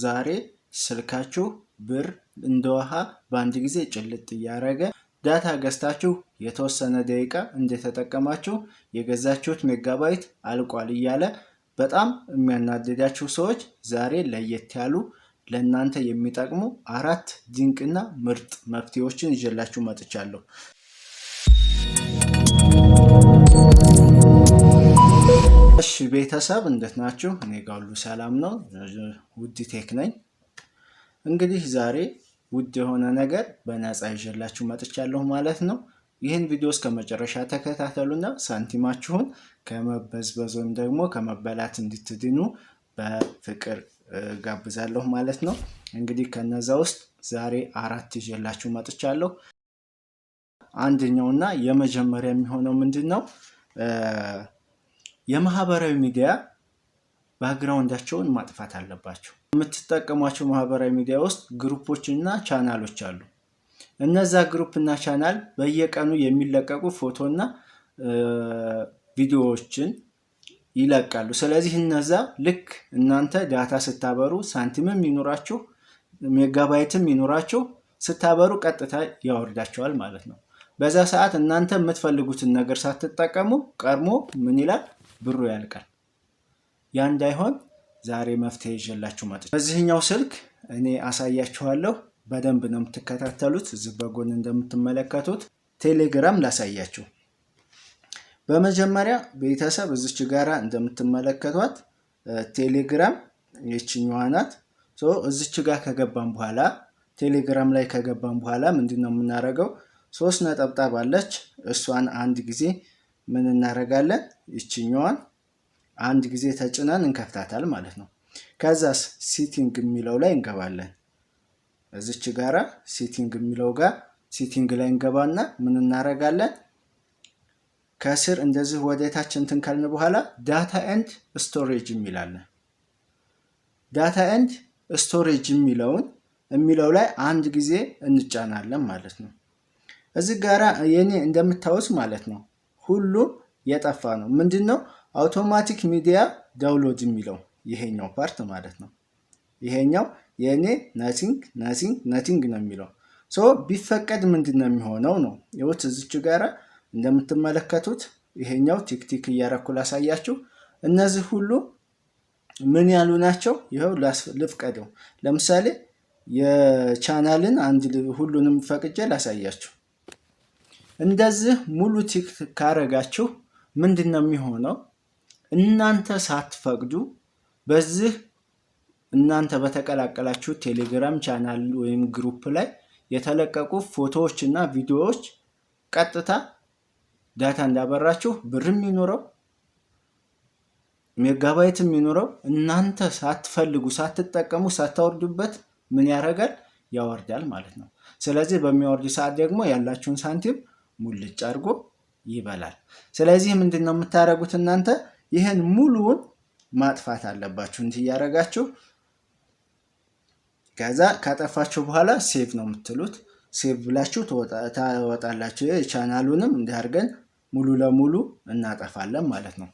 ዛሬ ስልካችሁ ብር እንደ ውሃ በአንድ ጊዜ ጭልጥ እያደረገ ዳታ ገዝታችሁ የተወሰነ ደቂቃ እንደተጠቀማችሁ የገዛችሁት ሜጋባይት አልቋል እያለ በጣም የሚያናድዳችሁ ሰዎች ዛሬ ለየት ያሉ ለእናንተ የሚጠቅሙ 4 ድንቅና ምርጥ መፍትሄዎችን ይዤላችሁ መጥቻለሁ። እሺ ቤተሰብ እንዴት ናችሁ? እኔ ጋር ሁሉ ሰላም ነው። ውድ ቴክ ነኝ። እንግዲህ ዛሬ ውድ የሆነ ነገር በነፃ ይዤላችሁ መጥቻለሁ ማለት ነው። ይህን ቪዲዮ እስከ መጨረሻ ተከታተሉና ሳንቲማችሁን ከመበዝበዝ ወይም ደግሞ ከመበላት እንድትድኑ በፍቅር ጋብዛለሁ ማለት ነው። እንግዲህ ከነዛ ውስጥ ዛሬ 4 ይዤላችሁ መጥቻለሁ። አንደኛውና የመጀመሪያ የሚሆነው ምንድነው? የማህበራዊ ሚዲያ ባክግራውንዳቸውን ማጥፋት አለባቸው። የምትጠቀሟቸው ማህበራዊ ሚዲያ ውስጥ ግሩፖች እና ቻናሎች አሉ። እነዛ ግሩፕ እና ቻናል በየቀኑ የሚለቀቁ ፎቶና ቪዲዮዎችን ይለቃሉ። ስለዚህ እነዛ ልክ እናንተ ዳታ ስታበሩ ሳንቲምም ይኖራችሁ ሜጋባይትም ይኖራችሁ ስታበሩ ቀጥታ ያወርዳቸዋል ማለት ነው። በዛ ሰዓት እናንተ የምትፈልጉትን ነገር ሳትጠቀሙ ቀድሞ ምን ይላል? ብሩ ያልቃል። ያ እንዳይሆን ዛሬ መፍትሄ ይዤላችሁ መጥቻለሁ። በዚህኛው ስልክ እኔ አሳያችኋለሁ። በደንብ ነው የምትከታተሉት። እዚህ በጎን እንደምትመለከቱት ቴሌግራም ላሳያችሁ። በመጀመሪያ ቤተሰብ እዚች ጋራ እንደምትመለከቷት ቴሌግራም የችኛዋ ናት። እዚች ጋር ከገባን በኋላ ቴሌግራም ላይ ከገባን በኋላ ምንድነው የምናደርገው? 3 ነጠብጣብ አለች። እሷን አንድ ጊዜ ምን እናደርጋለን? ይችኛዋን አንድ ጊዜ ተጭነን እንከፍታታል ማለት ነው። ከዛስ ሴቲንግ የሚለው ላይ እንገባለን። እዚች ጋራ ሴቲንግ የሚለው ጋር ሴቲንግ ላይ እንገባና ምን እናደርጋለን? ከስር እንደዚህ ወደታች እንትን ካልን በኋላ ዳታ ኤንድ ስቶሬጅ የሚላለን። ዳታ ኤንድ ስቶሬጅ የሚለው ላይ አንድ ጊዜ እንጫናለን ማለት ነው። እዚህ ጋራ የኔ እንደምታዩት ማለት ነው ሁሉም የጠፋ ነው። ምንድነው? አውቶማቲክ ሚዲያ ዳውንሎድ የሚለው ይሄኛው ፓርት ማለት ነው። ይሄኛው የኔ ነቲንግ ነው የሚለው። ቢፈቀድ ምንድነው የሚሆነው ነው? ይኸውት እዚች ጋራ እንደምትመለከቱት ይሄኛው ቲክቲክ እያረኩ ላሳያችሁ። እነዚህ ሁሉ ምን ያሉ ናቸው? ይኸው ልፍቀደው። ለምሳሌ የቻናልን ሁሉንም ፈቅጄ ላሳያችሁ። እንደዚህ ሙሉ ቲክ ካረጋችሁ ምንድነው የሚሆነው? እናንተ ሳትፈቅዱ በዚህ እናንተ በተቀላቀላችሁ ቴሌግራም ቻናል ወይም ግሩፕ ላይ የተለቀቁ ፎቶዎች እና ቪዲዮዎች ቀጥታ ዳታ እንዳበራችሁ ብርም ይኖረው ሜጋባይትም ይኖረው እናንተ ሳትፈልጉ ሳትጠቀሙ ሳታወርዱበት ምን ያደርጋል? ያወርዳል ማለት ነው። ስለዚህ በሚያወርድ ሰዓት ደግሞ ያላችሁን ሳንቲም ሙልጭ አድርጎ ይበላል። ስለዚህ ምንድነው የምታደርጉት? እናንተ ይሄን ሙሉውን ማጥፋት አለባችሁ። እንዲህ ያረጋችሁ ከዛ ካጠፋችሁ በኋላ ሴቭ ነው የምትሉት። ሴቭ ብላችሁ ታወጣላችሁ። የቻናሉንም እንዲህ አድርገን ሙሉ ለሙሉ እናጠፋለን ማለት ነው።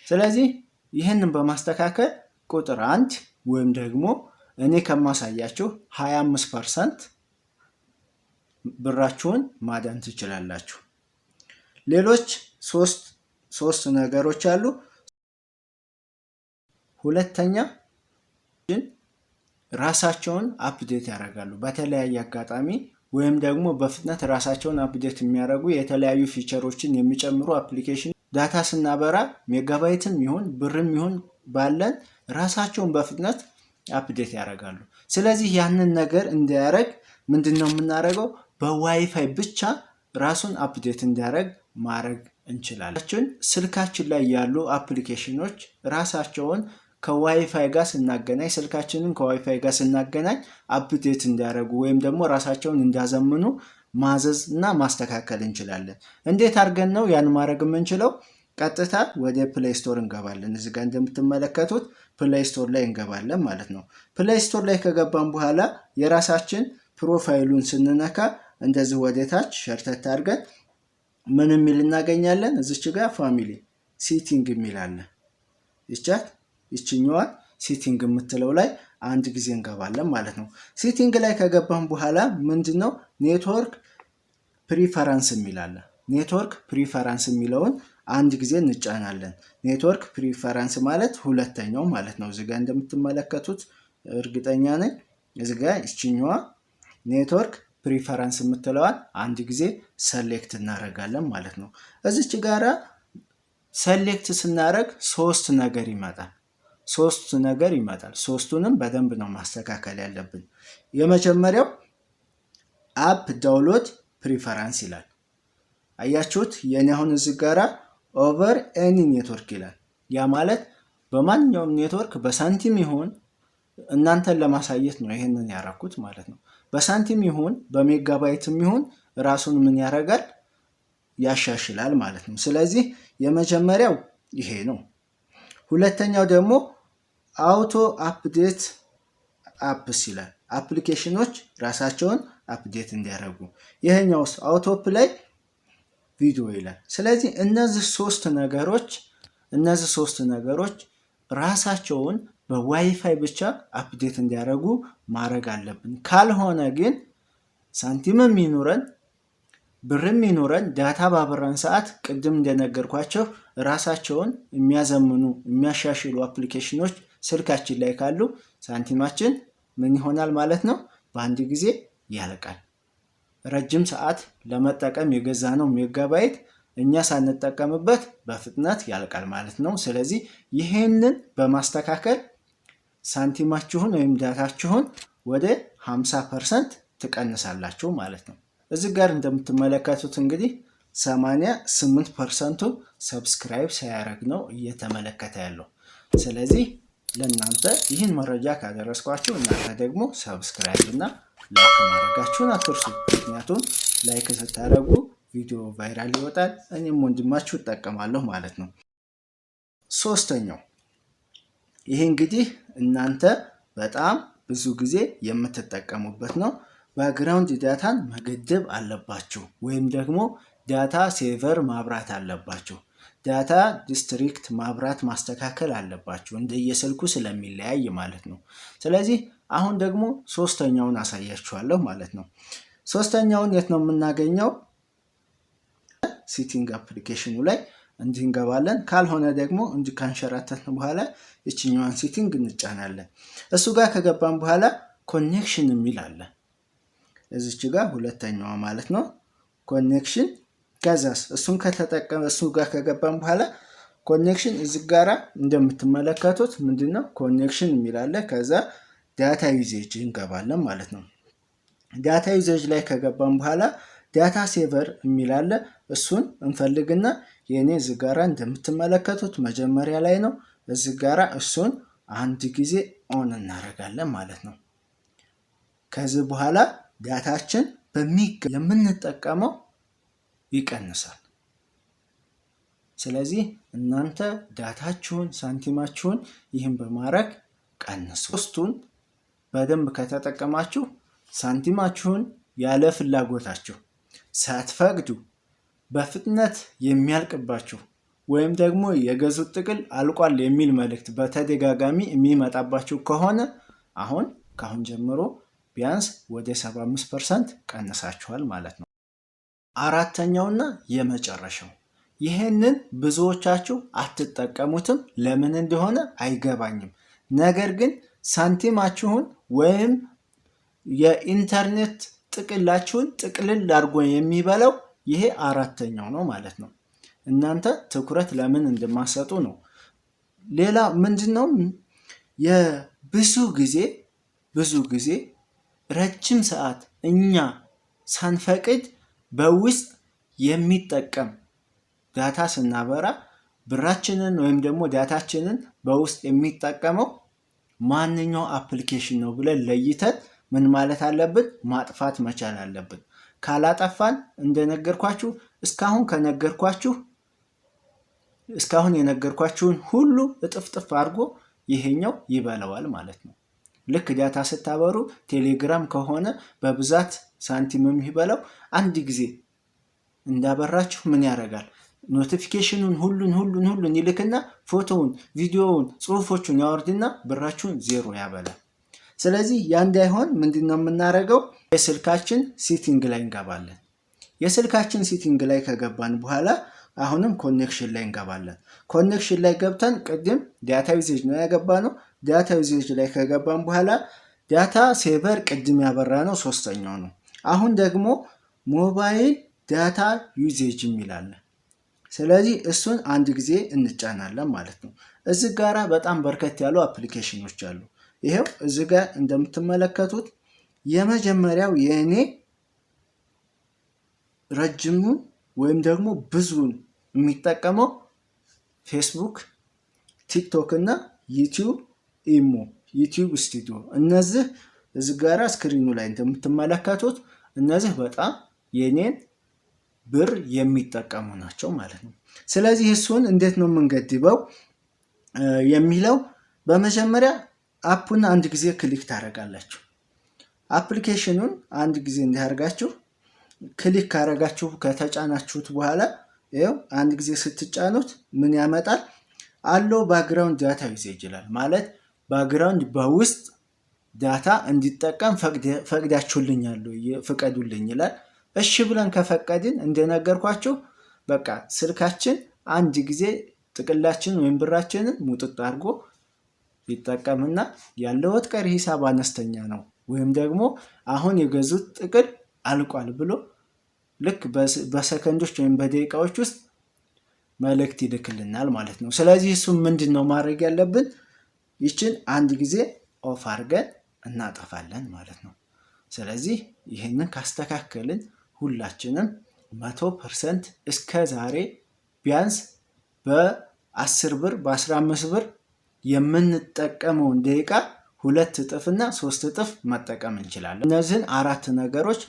ስለዚህ ይህንን በማስተካከል ቁጥር 1 ወይም ደግሞ እኔ ከማሳያችሁ 25% ብራችሁን ማዳን ትችላላችሁ። ሌሎች ሶስት ነገሮች አሉ። ሁለተኛ ራሳቸውን አፕዴት ያደርጋሉ በተለያየ አጋጣሚ ወይም ደግሞ በፍጥነት ራሳቸውን አፕዴት የሚያደርጉ የተለያዩ ፊቸሮችን የሚጨምሩ አፕሊኬሽን ዳታ ስናበራ ሜጋባይትም ይሁን ብርም ይሁን ባለን ራሳቸውን በፍጥነት አፕዴት ያደርጋሉ። ስለዚህ ያንን ነገር እንዲያደርግ ምንድነው የምናደርገው? በዋይፋይ ብቻ ራሱን አፕዴት እንዲያደርግ ማድረግ እንችላለን። ስልካችን ላይ ያሉ አፕሊኬሽኖች ራሳቸውን ከዋይፋይ ጋር ስናገናኝ ስልካችንን ከዋይፋይ ጋር ስናገናኝ አፕዴት እንዲያደርጉ ወይም ደግሞ ራሳቸውን እንዲያዘምኑ ማዘዝ እና ማስተካከል እንችላለን። እንዴት አድርገን ነው ያን ማድረግ የምንችለው? ቀጥታ ወደ ፕሌይ ስቶር እንገባለን። እዚህ ጋር እንደምትመለከቱት ፕሌይ ስቶር ላይ እንገባለን ማለት ነው። ፕሌይ ስቶር ላይ ከገባን በኋላ የራሳችን ፕሮፋይሉን ስንነካ እንደዚህ ወደታች ሸርተት አድርገን ምን የሚል እናገኛለን? እዚች ጋር ፋሚሊ ሴቲንግ የሚል አለ። ይችኛዋን ሴቲንግ የምትለው ላይ አንድ ጊዜ እንገባለን ማለት ነው። ሴቲንግ ላይ ከገባን በኋላ ምንድነው ኔትወርክ ፕሪፈረንስ የሚላለ ኔትወርክ ፕሪፈረንስ የሚለውን አንድ ጊዜ እንጫናለን። ኔትወርክ ፕሪፈረንስ ማለት ሁለተኛው ማለት ነው። እዚጋ እንደምትመለከቱት እርግጠኛ ነኝ እዚጋ እችኛዋ ኔትወርክ ፕሪፈረንስ የምትለዋን አንድ ጊዜ ሰሌክት እናደርጋለን ማለት ነው። እዚች ጋራ ሰሌክት ስናደርግ ሶስት ነገር ይመጣል። ሶስቱንም በደንብ ነው ማስተካከል ያለብን። የመጀመሪያው አፕ ዳውንሎድ ፕሪፈረንስ ይላል። አያችሁት? የኔ አሁን እዚህ ጋራ ኦቨር ኤኒ ኔትወርክ ይላል። ያ ማለት በማንኛውም ኔትወርክ በሳንቲም ይሁን እናንተን ለማሳየት ነው ይሄንን ያደረኩት ማለት ነው። በሳንቲም ይሁን በሜጋባይትም ይሁን ራሱን ምን ያደርጋል? ያሻሽላል ማለት ነው። ስለዚህ የመጀመሪያው ይሄ ነው። ሁለተኛው ደግሞ አውቶ አፕዴት አፕስ ይላል። አፕሊኬሽኖች ራሳቸውን አፕዴት እንዲያደርጉ። ይሄኛውስ አውቶ ፕሌይ ቪዲዮ ይላል። ስለዚህ እነዚህ ሶስት ነገሮች ራሳቸውን በዋይፋይ ብቻ አፕዴት እንዲያደርጉ ማድረግ አለብን። ካልሆነ ግን ሳንቲምም ይኑረን ብርም ይኑረን ዳታ ባበራን ሰዓት ቅድም እንደነገርኳቸው ራሳቸውን የሚያዘምኑ የሚያሻሽሉ አፕሊኬሽኖች ስልካችን ላይ ካሉ ሳንቲማችን ምን ይሆናል ማለት ነው? በአንድ ጊዜ ያልቃል። ረጅም ሰዓት ለመጠቀም የገዛነው ሜጋባይት እኛ ሳንጠቀምበት በፍጥነት ያልቃል ማለት ነው። ስለዚህ ይሄንን በማስተካከል ሳንቲማችሁን ወይም ዳታችሁን ወደ 50% ትቀንሳላችሁ ማለት ነው። እዚህ ጋር እንደምትመለከቱት እንግዲህ 88% ሰብስክራይብ ሳያደርግ ነው እየተመለከተ ያለው። ስለዚህ ለእናንተ ይህን መረጃ ካደረስኳችሁ እናንተ ደግሞ ሰብስክራይብ እና ላይክ ማድረጋችሁን አትርሱ። ምክንያቱም ላይክ ስታደርጉ ቪዲዮ ቫይራል ይወጣል፣ እኔም ወንድማችሁ እጠቀማለሁ ማለት ነው። ሶስተኛው ይሄ እንግዲህ እናንተ በጣም ብዙ ጊዜ የምትጠቀሙበት ነው። ባክግራውንድ ዳታን መገደብ አለባችሁ ወይም ደግሞ ዳታ ሴቨር ማብራት አለባችሁ። ዳታ ዲስትሪክት ማብራት ማስተካከል አለባችሁ እንደየስልኩ ስለሚለያይ ማለት ነው። ስለዚህ አሁን ደግሞ ሶስተኛውን አሳያችኋለሁ ማለት ነው። ሶስተኛውን የት ነው የምናገኘው? ሴቲንግ አፕሊኬሽኑ ላይ እንዲህ እንገባለን። ካልሆነ ደግሞ እንዲህ ካንሸራተትን በኋላ እችኛዋን ሴቲንግ እንጫናለን። እሱ ጋር ከገባን በኋላ ኮኔክሽን የሚል አለ። እዚች ጋር ሁለተኛዋ ማለት ነው ኮኔክሽን። ከዛስ እሱ ጋር ከገባን በኋላ ኮኔክሽን እዚህ ጋራ እንደምትመለከቱት ምንድነው ኮኔክሽን የሚል አለ። ከዛ ዳታ ዩዜጅ እንገባለን ማለት ነው። ዳታ ዩዜጅ ላይ ከገባን በኋላ ዳታ ሴቨር የሚል አለ። እሱን እንፈልግና የኔ እዚህ ጋራ እንደምትመለከቱት መጀመሪያ ላይ ነው። እዚህ ጋራ እሱን አንድ ጊዜ ኦን እናደርጋለን ማለት ነው። ከዚህ በኋላ ዳታችን የምንጠቀመው ይቀንሳል። ስለዚህ እናንተ ዳታችሁን ሳንቲማችሁን ይህን በማድረግ ቀንሱ። ሶስቱን በደንብ ከተጠቀማችሁ ሳንቲማችሁን ያለ ፍላጎታችሁ ሳትፈቅዱ በፍጥነት የሚያልቅባችሁ ወይም ደግሞ የገዙት ጥቅል አልቋል የሚል መልእክት በተደጋጋሚ የሚመጣባችሁ ከሆነ ካሁን ጀምሮ ቢያንስ ወደ 75% ቀንሳችኋል ማለት ነው። አራተኛውና የመጨረሻው ይሄንን ብዙዎቻችሁ አትጠቀሙትም፣ ለምን እንደሆነ አይገባኝም። ነገር ግን ሳንቲማችሁን ወይም የኢንተርኔት ጥቅላችሁን ጥቅልል አድርጎ የሚበላው ይሄ አራተኛው ነው ማለት ነው። እናንተ ትኩረት ለምን እንደማሰጡ ነው። ሌላ ምንድነው? ብዙ ጊዜ ረጅም ሰዓት እኛ ሳንፈቅድ በውስጥ የሚጠቀም ዳታ ስናበራ ብራችንን ወይም ደግሞ ዳታችንን በውስጥ የሚጠቀመው ማንኛው አፕሊኬሽን ነው ብለን ለይተን ምን ማለት አለብን? ማጥፋት መቻል አለብን። ካላጠፋን እንደነገርኳችሁ እስካሁን የነገርኳችሁን ሁሉ እጥፍጥፍ አድርጎ ይሄኛው ይበላዋል ማለት ነው። ልክ ዳታ ስታበሩ ቴሌግራም ከሆነ በብዛት ሳንቲምም ይበላው አንድ ጊዜ እንዳበራችሁ ምን ያደርጋል? ኖቲፊኬሽኑን ሁሉን ይልክና ፎቶውን፣ ቪዲዮውን፣ ጽሁፎቹን ያወርድና ብራችሁን ዜሮ ያበላል። ስለዚህ ያ እንዳይሆን ምንድነው የምናደርገው? የስልካችን ሴቲንግ ላይ እንገባለን። የስልካችን ሴቲንግ ላይ ከገባን በኋላ አሁንም ኮኔክሽን ላይ እንገባለን። ኮኔክሽን ላይ ገብተን ቅድም ዳታ ዩዜጅ ነው ያገባነው። ዳታ ዩዜጅ ላይ ከገባን በኋላ ዳታ ሴቨር ቅድም ያበራ ነው 3ኛው ነው። አሁን ደግሞ ሞባይል ዳታ ዩዜጅ የሚላለ። ስለዚህ እሱን አንድ ጊዜ እንጫናለን ማለት ነው። እዚህ ጋራ በጣም በርከት ያሉ አፕሊኬሽኖች አሉ። ይሄው እዚህ ጋር እንደምትመለከቱት የመጀመሪያው የእኔ ረጅሙን ወይም ደግሞ ብዙን የሚጠቀመው ፌስቡክ፣ ቲክቶክ እና ዩቲዩብ ኢሞ፣ ዩቲዩብ ስቱዲዮ። እነዚህ እዚህ ጋራ ስክሪኑ ላይ እንደምትመለከቱት እነዚህ በጣም የኔን ብር የሚጠቀሙ ናቸው ማለት ነው። ስለዚህ እሱን እንዴት ነው የምንገድበው የሚለው በመጀመሪያ አፑን አንድ ጊዜ ክሊክ ታደርጋላችሁ። አፕሊኬሽኑን አንድ ጊዜ እንዲያደርጋችሁ ክሊክ ካደረጋችሁ ከተጫናችሁት በኋላ ይኸው አንድ ጊዜ ስትጫኑት ምን ያመጣል? አለው ባክግራውንድ ዳታ ዩዜጅ ይላል። ማለት ባክግራውንድ በውስጥ ዳታ እንዲጠቀም ፈቅዳችሁልኛል ፍቀዱልኝ ይላል። እሺ ብለን ከፈቀድን እንደነገርኳችሁ በቃ ስልካችን አንድ ጊዜ ጥቅላችን ወይም ብራችንን ሙጥጥ አድርጎ ይጠቀምና ያለውት ቀሪ ሂሳብ አነስተኛ ነው ወይም ደግሞ አሁን የገዙት ጥቅል አልቋል ብሎ ልክ በሰከንዶች ወይም በደቂቃዎች ውስጥ መልእክት ይልክልናል ማለት ነው። ስለዚህ እሱ ምንድነው ማድረግ ያለብን? ይችን አንድ ጊዜ ኦፍ አድርገን እናጠፋለን ማለት ነው። ስለዚህ ይህንን ካስተካከልን ሁላችንም 100% እስከ ዛሬ ቢያንስ በ10 ብር በ15 ብር የምንጠቀመውን ደቂቃ 2 እጥፍና 3 እጥፍ መጠቀም እንችላለን። እነዚህን 4 ነገሮች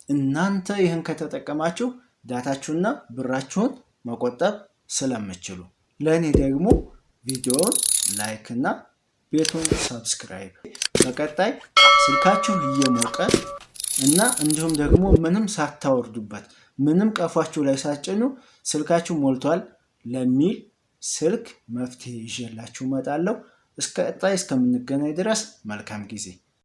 እናንተ ይህን ከተጠቀማችሁ ዳታችሁና ብራችሁን መቆጠብ ስለምችሉ፣ ለእኔ ደግሞ ቪዲዮውን ላይክ እና ቤቱን ሰብስክራይብ። በቀጣይ ስልካችሁ እየሞቀ እና እንዲሁም ደግሞ ምንም ሳታወርዱበት ምንም ቀፏችሁ ላይ ሳትጭኑ ስልካችሁ ሞልቷል ለሚል ስልክ መፍትሄ ይዤላችሁ እመጣለሁ። እስከ ቀጣይ እስከምንገናኝ ድረስ መልካም ጊዜ